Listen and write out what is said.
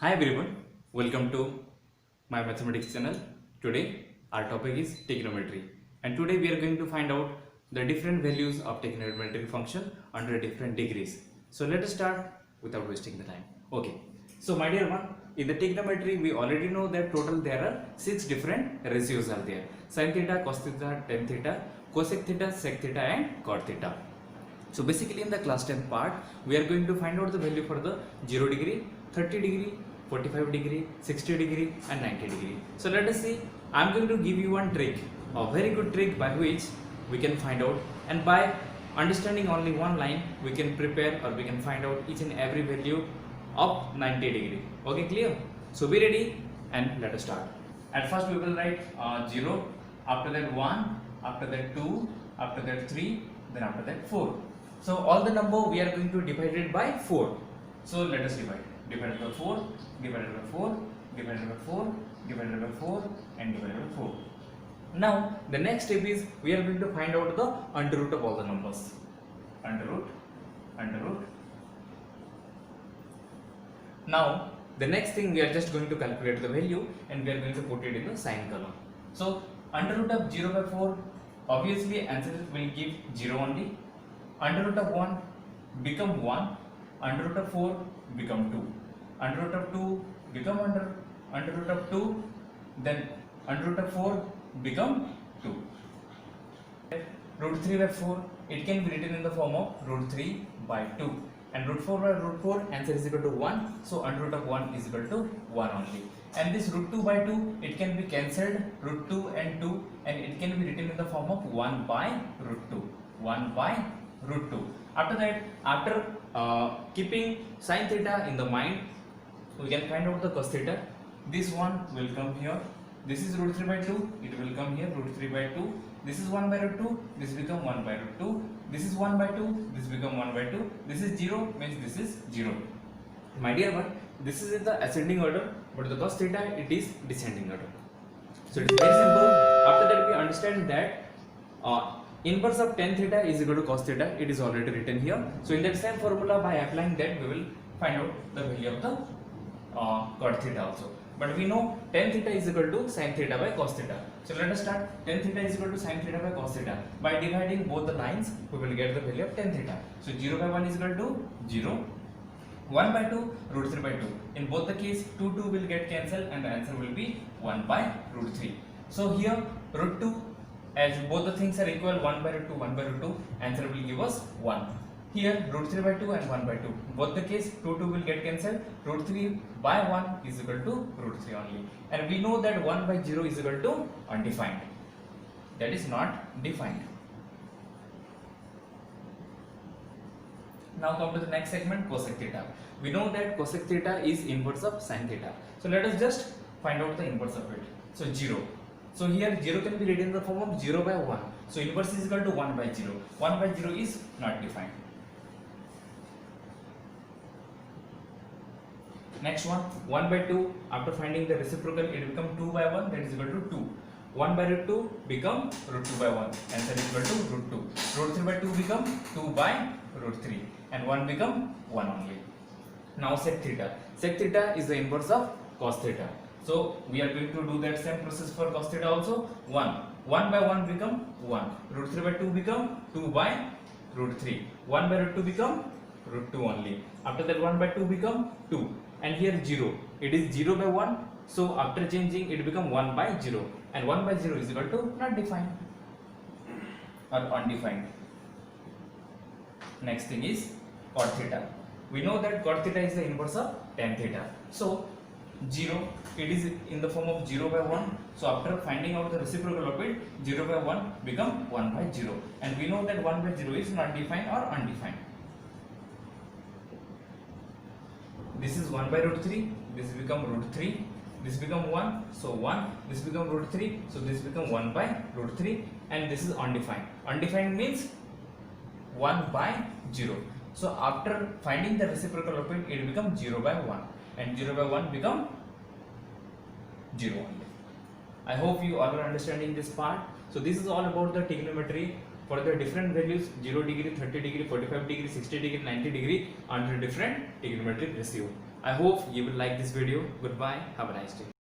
Hi everyone, welcome to my mathematics channel. Today our topic is trigonometry, and today we are going to find out the different values of trigonometric function under different degrees. So let us start without wasting the time. Okay, so my dear one, in the trigonometry we already know that total there are 6 different ratios are there: sin theta, cos theta, tan theta, cosec theta, sec theta and cot theta. So basically in the class 10 part, we are going to find out the value for the 0 degree, 30 degree, 45 degree, 60 degree and 90 degree. So let us see, I am going to give you one trick, a very good trick by which we can find out, and by understanding only one line, we can prepare or we can find out each and every value of 90 degree. Okay, clear? So be ready and let us start. At first we will write 0, after that 1, after that 2, after that 3, then after that 4. So all the number we are going to divide it by 4. So let us divide. Divided by 4, divided by 4, divided by 4, divided by 4 and divided by 4. Now the next step is we are going to find out the under root of all the numbers. Under root, under root. Now the next thing, we are just going to calculate the value and we are going to put it in the sign column. So under root of 0 by 4, obviously answer will give 0 only. Under root of 1 become 1, under root of 4 become 2, under root of 2 become under root of 2, then under root of 4 become 2. Root 3 by 4, it can be written in the form of root 3 by 2, and root 4 by root 4, answer is equal to 1, so under root of 1 is equal to 1 only. And this root 2 by 2, it can be cancelled, root 2 and 2, and it can be written in the form of 1 by root 2, 1 by root 2. After that, after keeping sin theta in the mind, we can find out the cos theta. This one will come here. This is root 3 by 2, it will come here, root 3 by 2. This is 1 by root 2, this become 1 by root 2. This is 1 by 2, this become 1 by 2. This is 0, means this is 0. My dear one, this is in the ascending order, but the cos theta, it is descending order. So it is very simple. After that, we understand that inverse of tan theta is equal to cos theta. It is already written here. So in that same formula, by applying that, we will find out the value of the cot theta also. But we know tan theta is equal to sin theta by cos theta. So let us start. Tan theta is equal to sin theta by cos theta. By dividing both the lines, we will get the value of tan theta. So 0 by 1 is equal to 0. 1 by 2, root 3 by 2. In both the case, 2 will get cancelled and the answer will be 1 by root 3. So here root 2, as both the things are equal, 1 by root 2, 1 by root 2, answer will give us 1. Here root 3 by 2 and 1 by 2. Both the case, 2 will get cancelled. Root 3 by 1 is equal to root 3 only. And we know that 1 by 0 is equal to undefined. That is not defined. Now come to the next segment, cosec theta. We know that cosec theta is inverse of sin theta. So let us just find out the inverse of it. So 0. So here 0 can be written in the form of 0 by 1. So inverse is equal to 1 by 0. 1 by 0 is not defined. Next one, 1 by 2. After finding the reciprocal, it becomes 2 by 1, that is equal to 2. 1 by root 2 become root 2 by 1, answer is equal to root 2. Root 3 by 2 become 2 by root 3 and 1 become 1 only. Now sec theta. Sec theta is the inverse of cos theta. So we are going to do that same process for cos theta also. 1. 1 by 1 become 1. Root 3 by 2 become 2 by root 3. 1 by root 2 become root 2 only. After that 1 by 2 become 2. And here 0. It is 0 by 1. So after changing it become 1 by 0. And 1 by 0 is equal to not defined or undefined. Next thing is cot theta. We know that cot theta is the inverse of tan theta. So 0, it is in the form of 0 by 1. So after finding out the reciprocal of it, 0 by 1 become 1 by 0. And we know that 1 by 0 is not defined or undefined. This is 1 by root 3, this become root 3, this become 1, so 1, this become root 3, so this become 1 by root 3, and this is undefined. Undefined means 1 by 0. So after finding the reciprocal of it, it becomes 0 by 1, and 0 by 1 become 0 only. I hope you all are understanding this part. So this is all about the trigonometry for the different values 0 degree, 30 degree, 45 degree, 60 degree, 90 degree under different trigonometric ratio. I hope you will like this video. Goodbye. Have a nice day.